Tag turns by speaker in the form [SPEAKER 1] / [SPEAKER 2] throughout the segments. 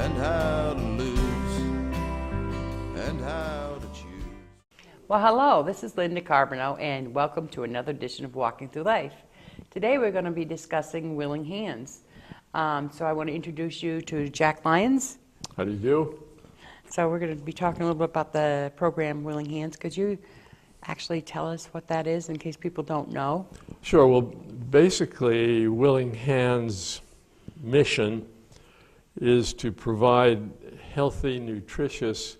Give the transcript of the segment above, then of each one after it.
[SPEAKER 1] and how to lose and how to choose.
[SPEAKER 2] Well, hello, this is Linda Carbonell, and welcome to another edition of Walking Through Life. Today we're going to be discussing willing hands. So I want to introduce you to Jack Lyons.
[SPEAKER 3] How do you do?
[SPEAKER 2] So we're going to be talking a little bit about the program Willing Hands. Could you actually tell us what that is in case people don't know?
[SPEAKER 3] Sure. Well, basically, Willing Hands' mission is to provide healthy, nutritious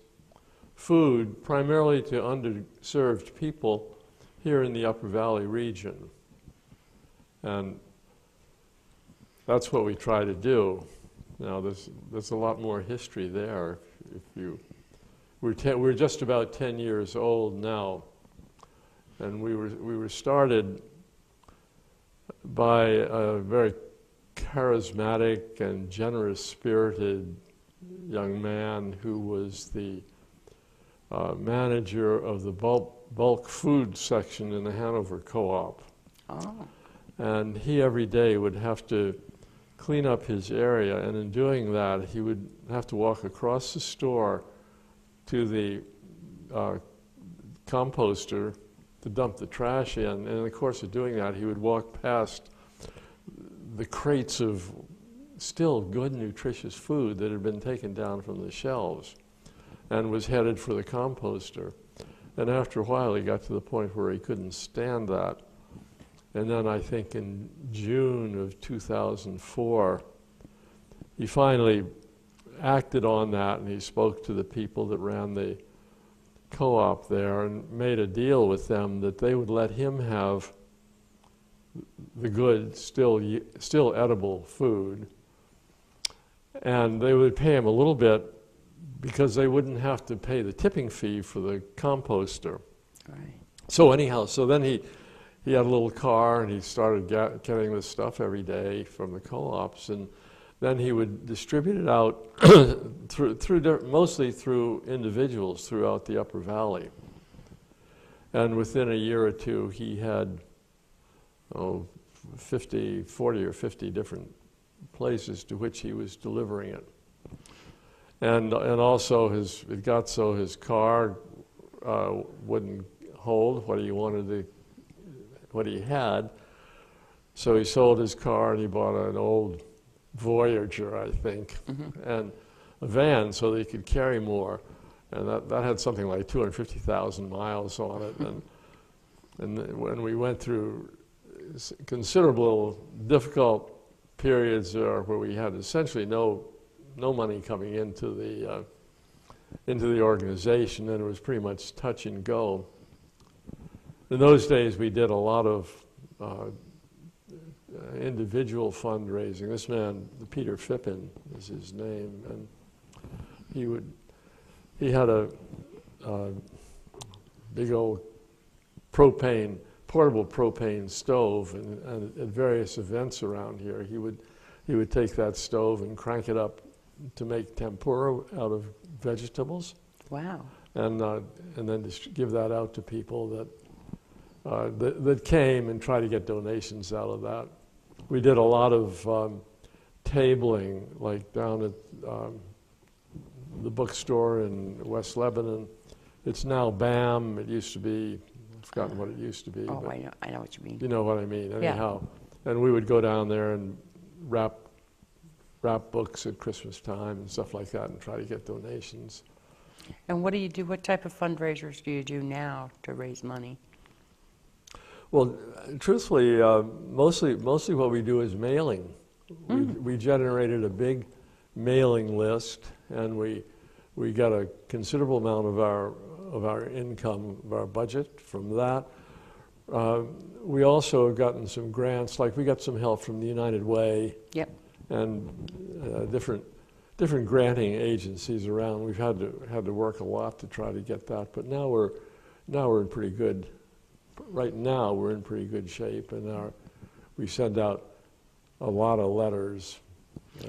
[SPEAKER 3] food primarily to underserved people here in the Upper Valley region. And that's what we try to do. Now, there's a lot more history there. We're just about 10 years old now, and we were started by a very charismatic and generous-spirited young man who was the manager of the bulk food section in the Hanover Co-op.
[SPEAKER 2] Oh.
[SPEAKER 3] And he every day would have to clean up his area, and in doing that he would have to walk across the store to the composter to dump the trash in, and in the course of doing that he would walk past the crates of still good, nutritious food that had been taken down from the shelves and was headed for the composter. And after a while he got to the point where he couldn't stand that. And then I think in June of 2004, he finally acted on that, and he spoke to the people that ran the co-op there and made a deal with them that they would let him have the good, still edible food, and they would pay him a little bit because they wouldn't have to pay the tipping fee for the composter.
[SPEAKER 2] Right.
[SPEAKER 3] So anyhow, so then he had a little car, and he started getting this stuff every day from the co-ops, and then he would distribute it out mostly through individuals throughout the Upper Valley. And within a year or two, he had 40 or 50 different places to which he was delivering it. And also it got so his car wouldn't hold what he had. So he sold his car and he bought an old Voyager, I think, and a van so that he could carry more. And that had something like 250,000 miles on it. And when we went through considerable difficult periods where we had essentially no money coming into the organization, and it was pretty much touch and go. In those days, we did a lot of individual fundraising. This man, Peter Phippen is his name, and he had a big old portable propane stove, and at various events around here, he would take that stove and crank it up to make tempura out of vegetables.
[SPEAKER 2] Wow.
[SPEAKER 3] And then just give that out to people that came and try to get donations out of that. We did a lot of tabling, like down at the bookstore in West Lebanon. It's now BAM. It used to be, I've forgotten what it used to be.
[SPEAKER 2] Oh, I know what you mean.
[SPEAKER 3] You know what I mean, anyhow.
[SPEAKER 2] Yeah.
[SPEAKER 3] And we would go down there and wrap books at Christmas time and stuff like that and try to get donations.
[SPEAKER 2] And what do you do? What type of fundraisers do you do now to raise money?
[SPEAKER 3] Well, truthfully, mostly what we do is mailing. We generated a big mailing list, and we got a considerable amount of our income, of our budget from that. We also have gotten some grants, like we got some help from the United Way. Yep. And different granting agencies around. We've had to work a lot to try to get that, but now we're in pretty good. Right now we're in pretty good shape, and we send out a lot of letters.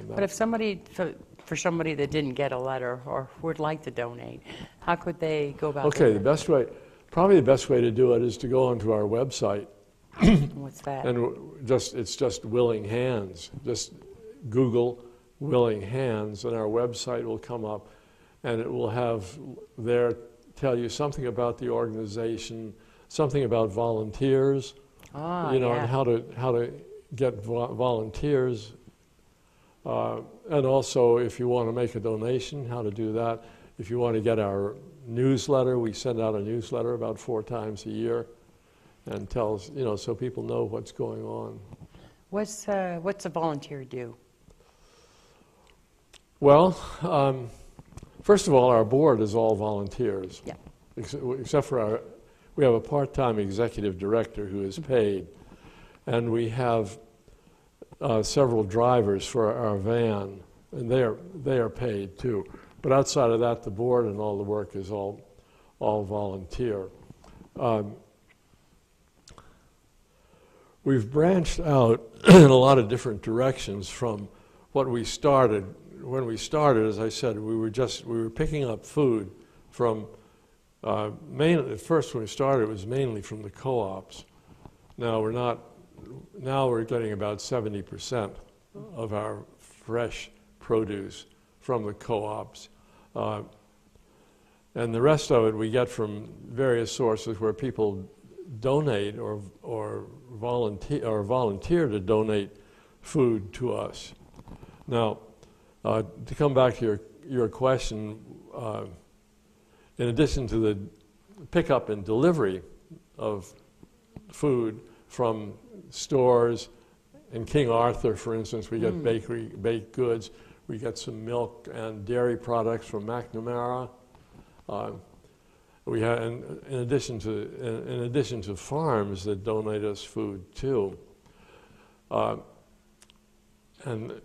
[SPEAKER 2] But if for somebody that didn't get a letter or would like to donate, how could they go about doing it?
[SPEAKER 3] Probably the best way to do it is to go onto our website.
[SPEAKER 2] What's that?
[SPEAKER 3] And it's just Willing Hands. Just Google Willing Hands, and our website will come up, and it will have there tell you something about the organization, something about volunteers, and how to get volunteers, and also if you want to make a donation, how to do that. If you want to get our newsletter, we send out a newsletter about 4 times a year, and tells so people know what's going on.
[SPEAKER 2] What's a volunteer do?
[SPEAKER 3] Well, first of all, our board is all volunteers.
[SPEAKER 2] Yeah.
[SPEAKER 3] Except for we have a part-time executive director who is paid, and we have several drivers for our van, and they are paid too. But outside of that, the board and all the work is all volunteer. We've branched out in a lot of different directions from what we started. When we started, as I said, we were picking up food from mainly. At first, when we started, it was mainly from the co-ops. Now we're not. Now we're getting about 70% of our fresh produce from the co-ops, and the rest of it we get from various sources where people donate or volunteer to donate food to us. Now, to come back to your question, in addition to the pickup and delivery of food from stores, in King Arthur, for instance, we get baked goods. We get some milk and dairy products from McNamara. We have, in addition to farms that donate us food too, and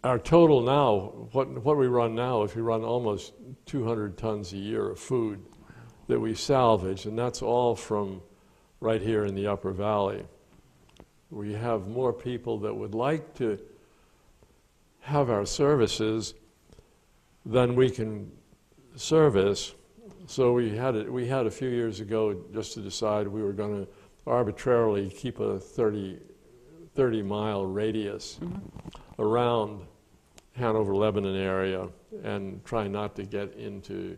[SPEAKER 3] our total now, what we run now, is we run almost 200 tons a year of food that we salvage, and that's all from right here in the Upper Valley. We have more people that would like to have our services than we can service. So we had a few years ago just to decide we were going to arbitrarily keep a 30-mile radius around Hanover, Lebanon area, and try not to get into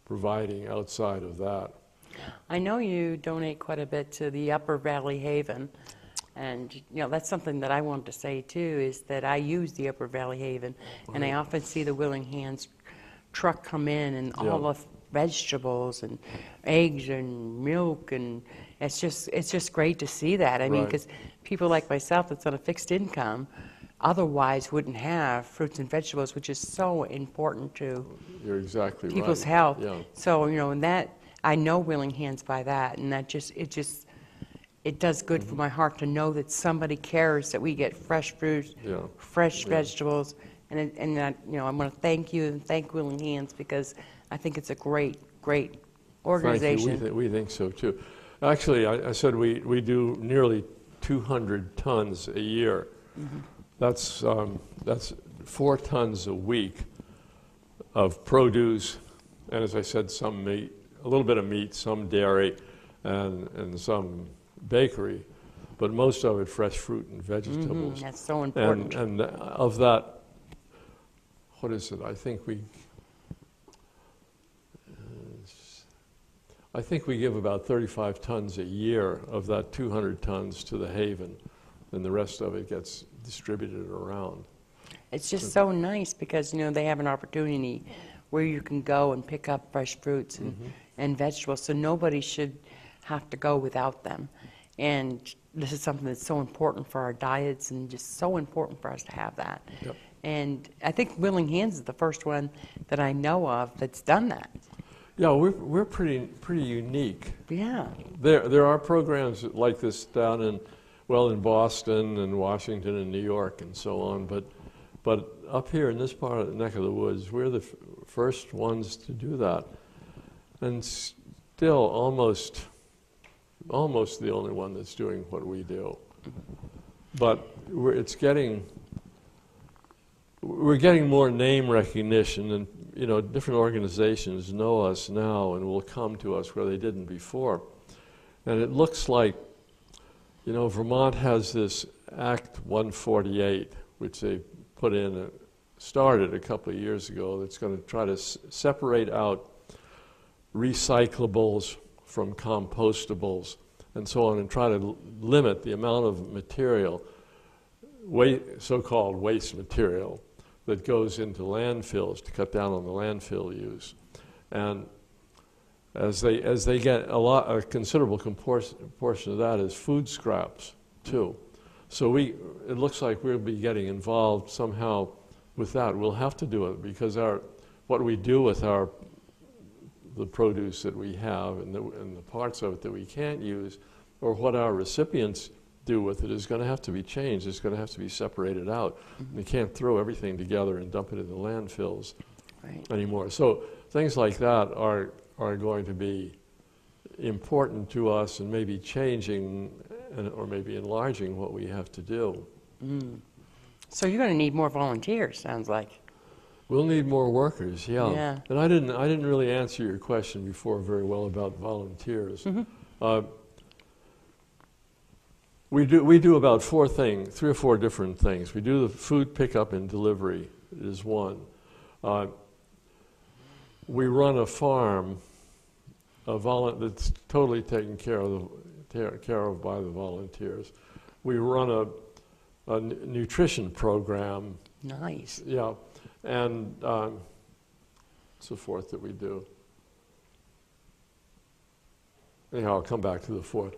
[SPEAKER 3] providing outside of that.
[SPEAKER 2] I know you donate quite a bit to the Upper Valley Haven, and that's something that I wanted to say too, is that I use the Upper Valley Haven, and I often see the Willing Hands truck come in, and all the vegetables and eggs and milk, and it's just great to see that. I mean, because people like myself that's on a fixed income otherwise wouldn't have fruits and vegetables, which is so important to
[SPEAKER 3] You're exactly
[SPEAKER 2] people's
[SPEAKER 3] right.
[SPEAKER 2] health.
[SPEAKER 3] Yeah.
[SPEAKER 2] So and that I know Willing Hands by that, and that it does good for my heart to know that somebody cares that we get fresh fruit, fresh vegetables. And that, I'm going to thank you and thank Willing Hands, because I think it's a great organization.
[SPEAKER 3] Thank you. We think so too. Actually, I said we do nearly 200 tons a year. That's 4 tons a week of produce, and as I said, some meat, a little bit of meat, some dairy, and some bakery, but most of it fresh fruit and vegetables.
[SPEAKER 2] That's so important.
[SPEAKER 3] And of that, what is it? I think we give about 35 tons a year of that 200 tons to the Haven, and the rest of it gets distributed around.
[SPEAKER 2] It's just so nice because, they have an opportunity where you can go and pick up fresh fruits and vegetables, so nobody should have to go without them. And this is something that's so important for our diets, and just so important for us to have that.
[SPEAKER 3] Yep.
[SPEAKER 2] And I think Willing Hands is the first one that I know of that's done that.
[SPEAKER 3] Yeah, we're pretty unique.
[SPEAKER 2] Yeah.
[SPEAKER 3] There are programs like this down in Boston and Washington and New York and so on, but up here in this part of the neck of the woods, we're the first ones to do that, and still almost the only one that's doing what we do. But we're getting more name recognition, and different organizations know us now and will come to us where they didn't before. And it looks like, Vermont has this Act 148, which they put in, started a couple of years ago, that's going to try to separate out recyclables from compostables and so on, and try to limit the amount of material, so-called waste material, that goes into landfills, to cut down on the landfill use. And as they get a considerable portion of that is food scraps too. So it looks like we'll be getting involved somehow with that. We'll have to do it because what we do with the produce that we have and the parts of it that we can't use, or what our recipients do with it, is going to have to be changed. It's going to have to be separated out. We can't throw everything together and dump it in the landfills anymore. So things like that are going to be important to us, and maybe changing or maybe enlarging what we have to do.
[SPEAKER 2] So you're going to need more volunteers, sounds like.
[SPEAKER 3] We'll need more workers, yeah.
[SPEAKER 2] Yeah.
[SPEAKER 3] And I didn't really answer your question before very well about volunteers. We do about 3 or 4 different things. We do the food pickup and delivery is one. We run a farm, that's totally taken care of by the volunteers. We run a nutrition program.
[SPEAKER 2] Nice.
[SPEAKER 3] Yeah, and what's the 4th that we do? Anyhow, I'll come back to the 4th.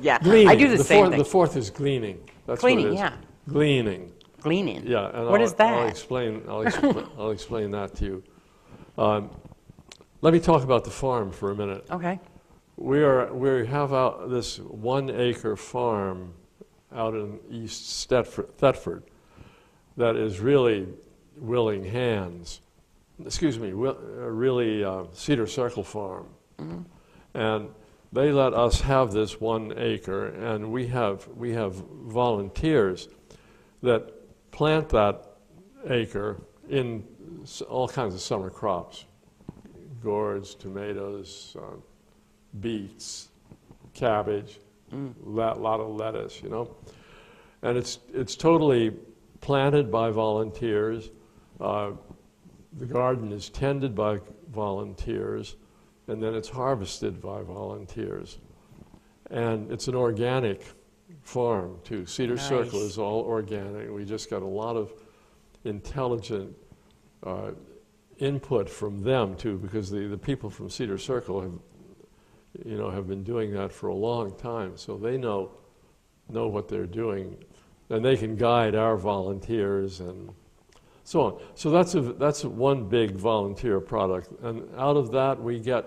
[SPEAKER 2] Yeah,
[SPEAKER 3] Gleaning.
[SPEAKER 2] I do the same thing.
[SPEAKER 3] The 4th is gleaning. That's
[SPEAKER 2] Cleaning,
[SPEAKER 3] what it is.
[SPEAKER 2] yeah.
[SPEAKER 3] Gleaning.
[SPEAKER 2] Gleaning.
[SPEAKER 3] Yeah, and
[SPEAKER 2] What is that?
[SPEAKER 3] I'll explain that to you. Let me talk about the farm for a minute.
[SPEAKER 2] Okay.
[SPEAKER 3] We have this 1-acre farm out in East Thetford that is really willing hands. Excuse me, really Cedar Circle Farm. And they let us have this 1 acre, and we have volunteers that plant that acre in all kinds of summer crops: gourds, tomatoes, beets, cabbage, lot of lettuce, And it's totally planted by volunteers. The garden is tended by volunteers, and then it's harvested by volunteers. And it's an organic farm, too. Cedar Circle is all organic. We just got a lot of intelligent input from them, too, because the people from Cedar Circle have been doing that for a long time, so they know what they're doing, and they can guide our volunteers and so on. So that's one big volunteer product, and out of that we got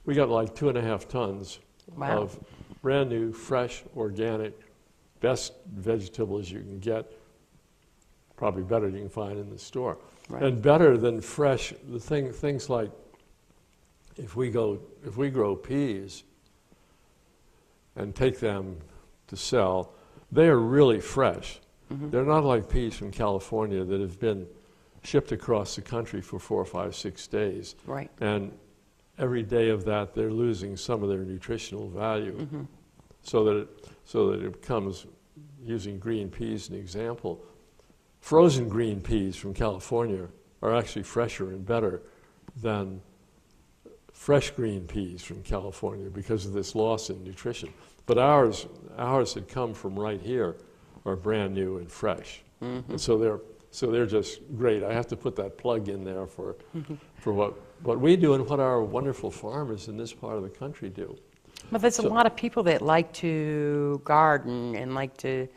[SPEAKER 3] like 2.5 tons of brand new, fresh, organic, best vegetables you can get, probably better than you can find in the store, and better than fresh. Things like if we grow peas and take them to sell, they are really fresh. They're not like peas from California that have been shipped across the country for 4, 5, 6 days.
[SPEAKER 2] Right.
[SPEAKER 3] And every day of that, they're losing some of their nutritional value. So that it becomes, using green peas as an example, frozen green peas from California are actually fresher and better than fresh green peas from California because of this loss in nutrition. But ours that come from right here are brand new and fresh, and so they're just great. I have to put that plug in there for what we do and what our wonderful farmers in this part of the country do.
[SPEAKER 2] But there's a lot of people that like to garden and like to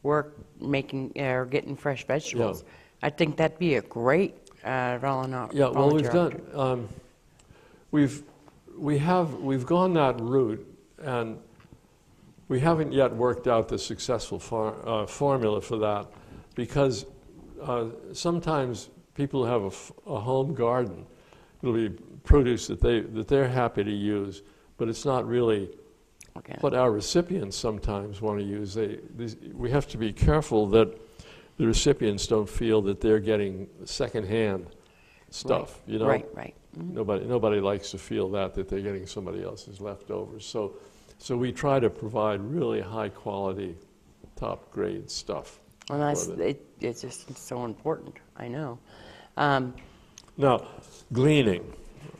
[SPEAKER 2] work making or getting fresh vegetables. I think that'd be a great volunteer.
[SPEAKER 3] Yeah, well, we've done. We've gone that route, and we haven't yet worked out the successful formula for that, because sometimes people have a home garden. It'll be produce that they're happy to use, but it's not really what our recipients sometimes want to use. We have to be careful that the recipients don't feel that they're getting secondhand stuff.
[SPEAKER 2] Right.
[SPEAKER 3] Nobody likes to feel that they're getting somebody else's leftovers. So we try to provide really high quality, top grade stuff.
[SPEAKER 2] Well, that's,
[SPEAKER 3] for the-
[SPEAKER 2] it's just so important, I know.
[SPEAKER 3] Now, gleaning.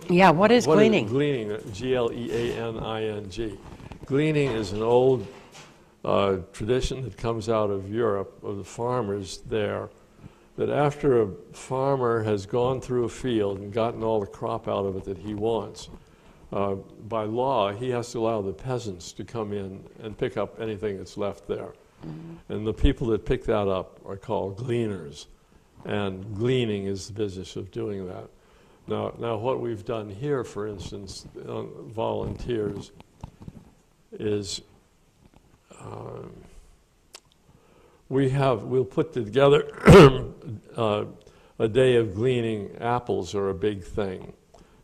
[SPEAKER 2] Yeah, what is gleaning?
[SPEAKER 3] Gleaning, Gleaning. Gleaning is an old tradition that comes out of Europe, of the farmers there, that after a farmer has gone through a field and gotten all the crop out of it that he wants, by law, he has to allow the peasants to come in and pick up anything that's left there. Mm-hmm. And the people that pick that up are called gleaners. And gleaning is the business of doing that. Now what we've done here, for instance, volunteers, is we'll put together a day of gleaning. Apples are a big thing.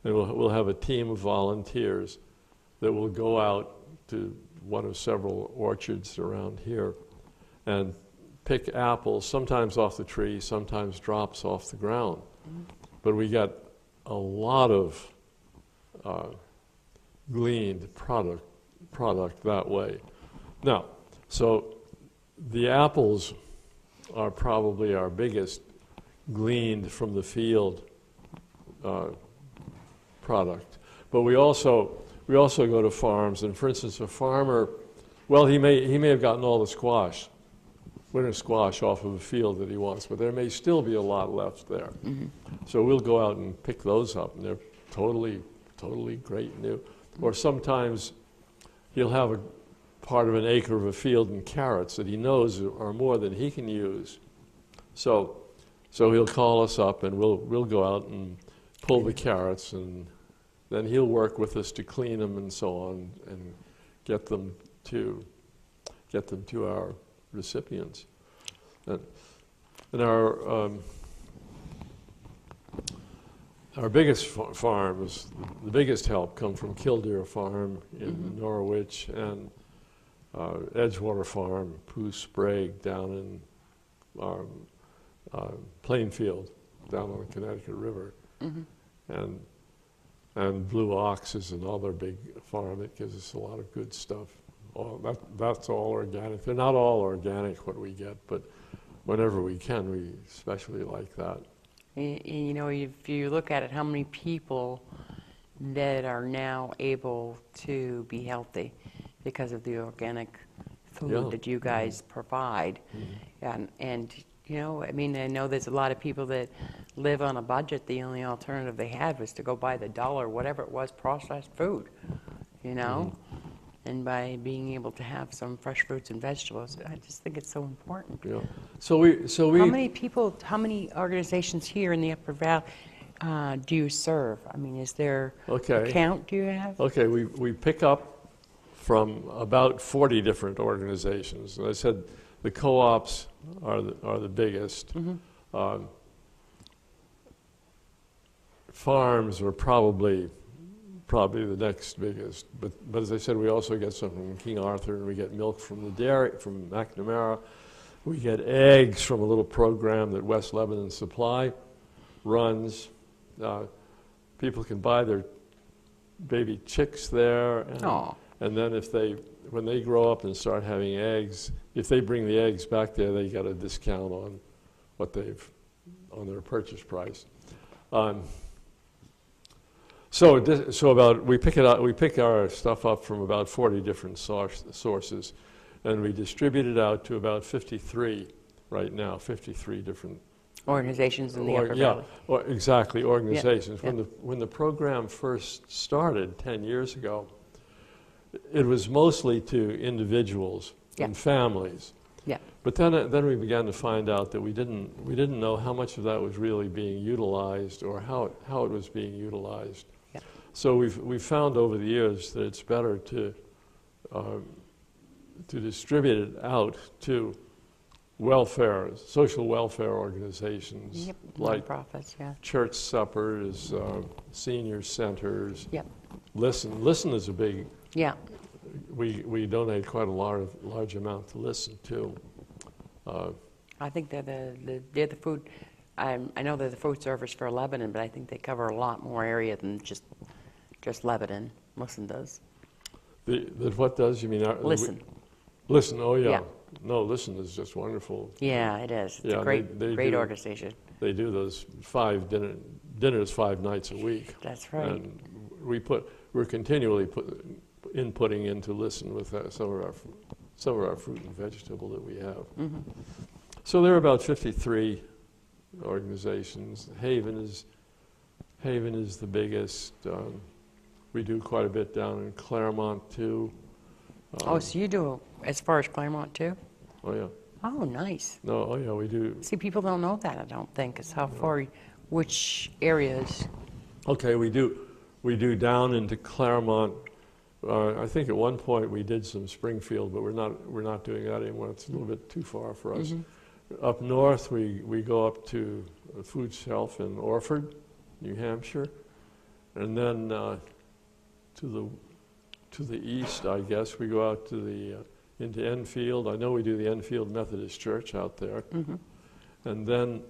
[SPEAKER 3] And we'll have a team of volunteers that will go out to one of several orchards around here and pick apples, sometimes off the tree, sometimes drops off the ground. Mm-hmm. But we got a lot of gleaned product that way. Now, so the apples are probably our biggest gleaned from the field product. But we also go to farms, and for instance, a farmer, well, he may have gotten all the squash, winter squash off of a field that he wants, but there may still be a lot left there. Mm-hmm. So we'll go out and pick those up, and they're totally great and new. Or sometimes he'll have a part of an acre of a field in carrots that he knows are more than he can use. So he'll call us up, and we'll go out and pull the carrots, and then he'll work with us to clean them and so on, and get them to our recipients. And our biggest farms, the biggest help come from Killdeer Farm in mm-hmm. Norwich, and Edgewater Farm, Pooh Sprague down in Plainfield, down on the Connecticut River. Mm-hmm. And Blue Ox is another big farm that gives us a lot of good stuff. That's all organic. They're not all organic what we get, but whenever we can, we especially like that.
[SPEAKER 2] You know, if you look at it, how many people that are now able to be healthy because of the organic food that you guys mm-hmm. provide. Mm-hmm. And you know, I mean, I know there's a lot of people that live on a budget. The only alternative they had was to go buy the dollar, whatever it was, processed food, you know? Mm-hmm. And by being able to have some fresh fruits and vegetables, I just think it's so important.
[SPEAKER 3] Yeah. So we.
[SPEAKER 2] How many organizations here in the Upper Valley do you serve? I mean, is there a count do you have?
[SPEAKER 3] Okay, we pick up from about 40 different organizations. As I said, the co-ops are the biggest. Mm-hmm. Farms are probably the next biggest. But as I said, we also get some from King Arthur, and we get milk from the dairy, from McNamara. We get eggs from a little program that West Lebanon Supply runs. People can buy their baby chicks there. And then when they grow up and start having eggs, if they bring the eggs back there, they get a discount on on their purchase price. We pick our stuff up from about 40 different sources, and we distribute it out to about 53 right now, 53 different
[SPEAKER 2] organizations in the Upper Valley.
[SPEAKER 3] Exactly, organizations.
[SPEAKER 2] Yeah.
[SPEAKER 3] When the program first started 10 years ago, it was mostly to individuals and families.
[SPEAKER 2] Yeah.
[SPEAKER 3] But then we began to find out that we didn't know how much of that was really being utilized or how it was being utilized. Yeah. So we've found over the years that it's better to distribute it out to social welfare organizations, like
[SPEAKER 2] nonprofits,
[SPEAKER 3] church suppers, senior centers.
[SPEAKER 2] Yep.
[SPEAKER 3] Listen is a big.
[SPEAKER 2] Yeah.
[SPEAKER 3] We donate quite a large amount to Listen too.
[SPEAKER 2] I think they're the food. I know they're the food service for Lebanon, but I think they cover a lot more area than just Lebanon. Listen does.
[SPEAKER 3] What does? You mean
[SPEAKER 2] Listen.
[SPEAKER 3] Listen. Oh yeah. no, listen, is just wonderful.
[SPEAKER 2] Yeah, it is. It's
[SPEAKER 3] Yeah,
[SPEAKER 2] a great,
[SPEAKER 3] they
[SPEAKER 2] great
[SPEAKER 3] do.
[SPEAKER 2] organization.
[SPEAKER 3] They do those dinners 5 nights a week.
[SPEAKER 2] That's right.
[SPEAKER 3] And we're continually inputting into listen with some of our fruit and vegetable that we have.
[SPEAKER 2] Mm-hmm.
[SPEAKER 3] So there are about 53 organizations. Haven is the biggest. We do quite a bit down in Claremont too.
[SPEAKER 2] Oh, so you do as far as Claremont too?
[SPEAKER 3] Oh yeah.
[SPEAKER 2] Oh, nice.
[SPEAKER 3] No, oh yeah, we do.
[SPEAKER 2] See, people don't know that, I don't think, is how far, which areas.
[SPEAKER 3] Okay, we do down into Claremont. I think at one point we did some Springfield, but we're not doing that anymore. It's a little bit too far for us.
[SPEAKER 2] Mm-hmm.
[SPEAKER 3] Up north, we go up to a food shelf in Orford, New Hampshire, and then to the east, I guess, we go out to into Enfield. I know we do the Enfield Methodist Church out there,
[SPEAKER 2] Mm-hmm.
[SPEAKER 3] and then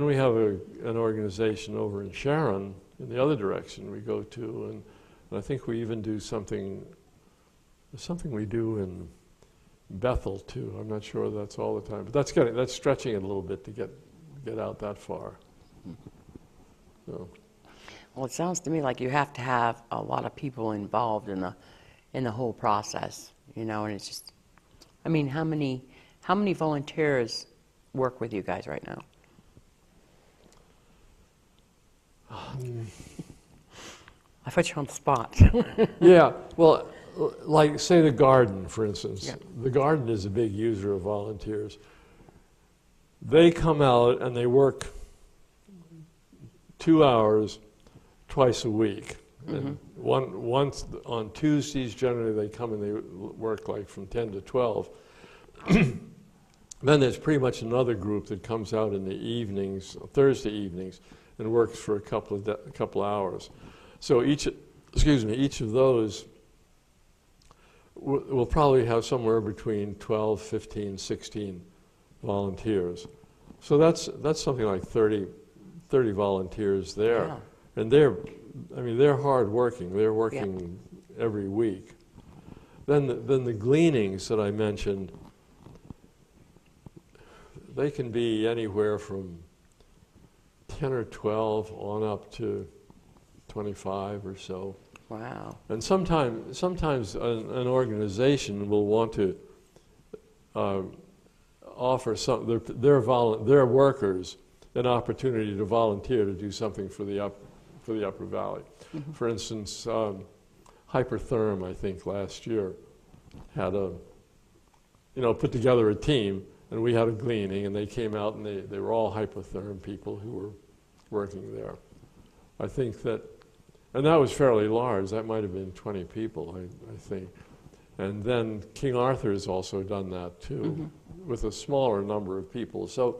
[SPEAKER 3] we have an organization over in Sharon in the other direction we go to, and I think we even do something we do in Bethel too. I'm not sure that's all the time, but that's stretching it a little bit to get out that far. So.
[SPEAKER 2] Well, it sounds to me like you have to have a lot of people involved in the whole process, and it's just, I mean, how many volunteers work with you guys right now? I put you on the spot.
[SPEAKER 3] Yeah, well, like say the garden, for instance.
[SPEAKER 2] Yeah.
[SPEAKER 3] The garden is a big user of volunteers. They come out and they work 2 hours twice a week. And once on Tuesdays, generally they come and they work like from 10 to 12. Then there's pretty much another group that comes out in the evenings, Thursday evenings, and works for a couple hours. So each of those will probably have somewhere between 12, 15, 16 volunteers. So that's something like 30 volunteers there.
[SPEAKER 2] Yeah.
[SPEAKER 3] And they're hard working. They're working every week. Then the gleanings that I mentioned, they can be anywhere from 10 or 12 on up to 25 or so.
[SPEAKER 2] Wow.
[SPEAKER 3] And sometimes an organization will want to offer their workers an opportunity to volunteer to do something for the Upper Valley. Mm-hmm. For instance, Hypertherm, I think last year had put together a team, and we had a gleaning, and they came out and they were all Hypertherm people who were working there. I think that, and that was fairly large. That might have been 20 people, I think. And then King Arthur's also done that too, with a smaller number of people. So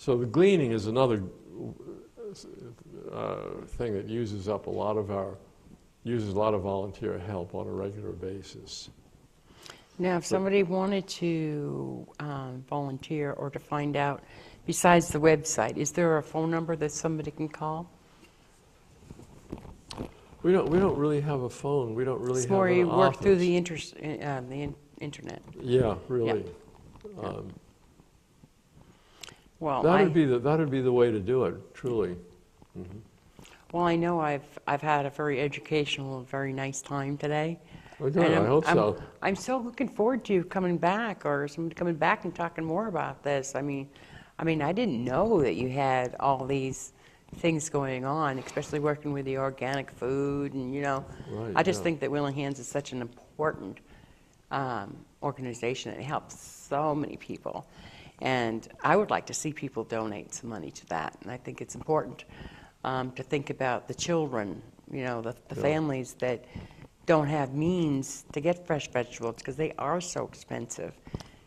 [SPEAKER 3] the gleaning is another thing that uses a lot of volunteer help on a regular basis.
[SPEAKER 2] Now, if somebody wanted to volunteer or to find out, besides the website, is there a phone number that somebody can call?
[SPEAKER 3] We don't really have a phone. We don't really
[SPEAKER 2] It's
[SPEAKER 3] have
[SPEAKER 2] more
[SPEAKER 3] an
[SPEAKER 2] you work
[SPEAKER 3] office.
[SPEAKER 2] through the internet.
[SPEAKER 3] Yeah, really.
[SPEAKER 2] Yeah. Well,
[SPEAKER 3] That'd be the way to do it, truly. Mm-hmm.
[SPEAKER 2] Well, I know I've had a very educational, very nice time today.
[SPEAKER 3] Well, good. I hope so.
[SPEAKER 2] I'm so looking forward to you coming back, or somebody coming back and talking more about this. I mean, I didn't know that you had all these things going on, especially working with the organic food, and
[SPEAKER 3] Right,
[SPEAKER 2] I just
[SPEAKER 3] yeah.
[SPEAKER 2] think that Willing Hands is such an important organization. It helps so many people, and I would like to see people donate some money to that. And I think it's important to think about the children, the families that don't have means to get fresh vegetables because they are so expensive,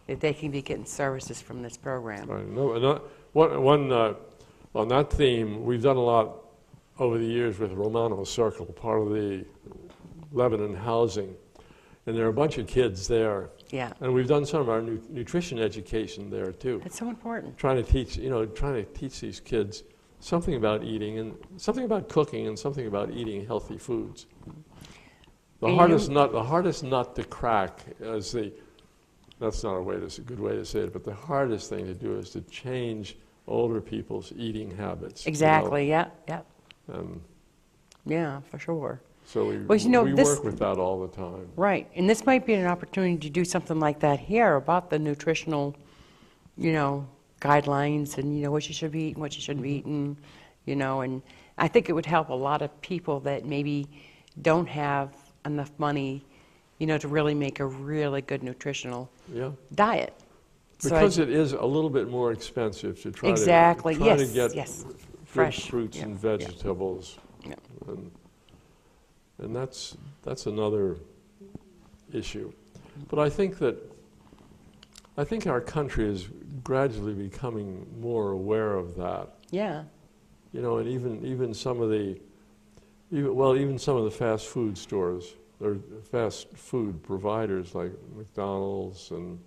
[SPEAKER 2] that they can be getting services from this program.
[SPEAKER 3] Right. No, on that theme, we've done a lot over the years with Romano Circle, part of the Lebanon housing, and there are a bunch of kids there.
[SPEAKER 2] Yeah.
[SPEAKER 3] And we've done some of our nutrition education there too.
[SPEAKER 2] That's so important.
[SPEAKER 3] Trying to teach these kids something about eating and something about cooking and something about eating healthy foods. The hardest nut to crack is that's not a good way to say it, but the hardest thing to do is to change older people's eating habits.
[SPEAKER 2] Exactly, yeah, yeah.
[SPEAKER 3] And
[SPEAKER 2] Yeah, for sure.
[SPEAKER 3] so we
[SPEAKER 2] this,
[SPEAKER 3] work with that all the time.
[SPEAKER 2] right, and this might be an opportunity to do something like that here about the nutritional, guidelines and, what you should be eating, what you shouldn't be eating, and I think it would help a lot of people that maybe don't have enough money, to really make a really good nutritional diet.
[SPEAKER 3] Because it is a little bit more expensive to try
[SPEAKER 2] exactly,
[SPEAKER 3] to
[SPEAKER 2] yes,
[SPEAKER 3] get
[SPEAKER 2] yes.
[SPEAKER 3] good
[SPEAKER 2] Fresh
[SPEAKER 3] fruits and vegetables.
[SPEAKER 2] Yeah.
[SPEAKER 3] And that's another issue. But I think our country is gradually becoming more aware of that.
[SPEAKER 2] Yeah.
[SPEAKER 3] And even some of the fast food stores or fast food providers like McDonald's and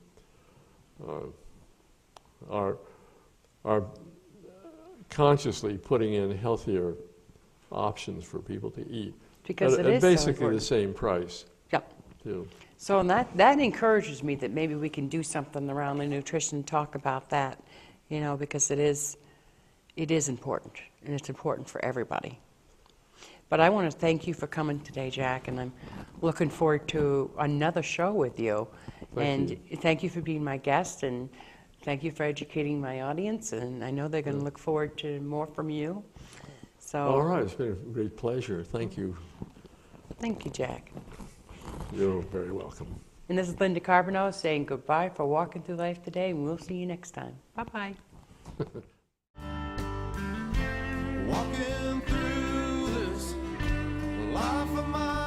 [SPEAKER 3] are consciously putting in healthier options for people to eat.
[SPEAKER 2] Because it is
[SPEAKER 3] basically the same price.
[SPEAKER 2] Yep.
[SPEAKER 3] Too.
[SPEAKER 2] So and that encourages me that maybe we can do something around the nutrition, talk about that, because it is important, and it's important for everybody. But I want to thank you for coming today, Jack, and I'm looking forward to another show with you. Thank you for being my guest, and thank you for educating my audience, and I know they're going to look forward to more from you. So.
[SPEAKER 3] All right, it's been a great pleasure. Thank you.
[SPEAKER 2] Thank you, Jack.
[SPEAKER 3] You're very welcome.
[SPEAKER 2] And this is Linda Carbonell saying goodbye for Walking Through Life today, and we'll see you next time. Bye-bye.
[SPEAKER 1] Walking through this life of mine.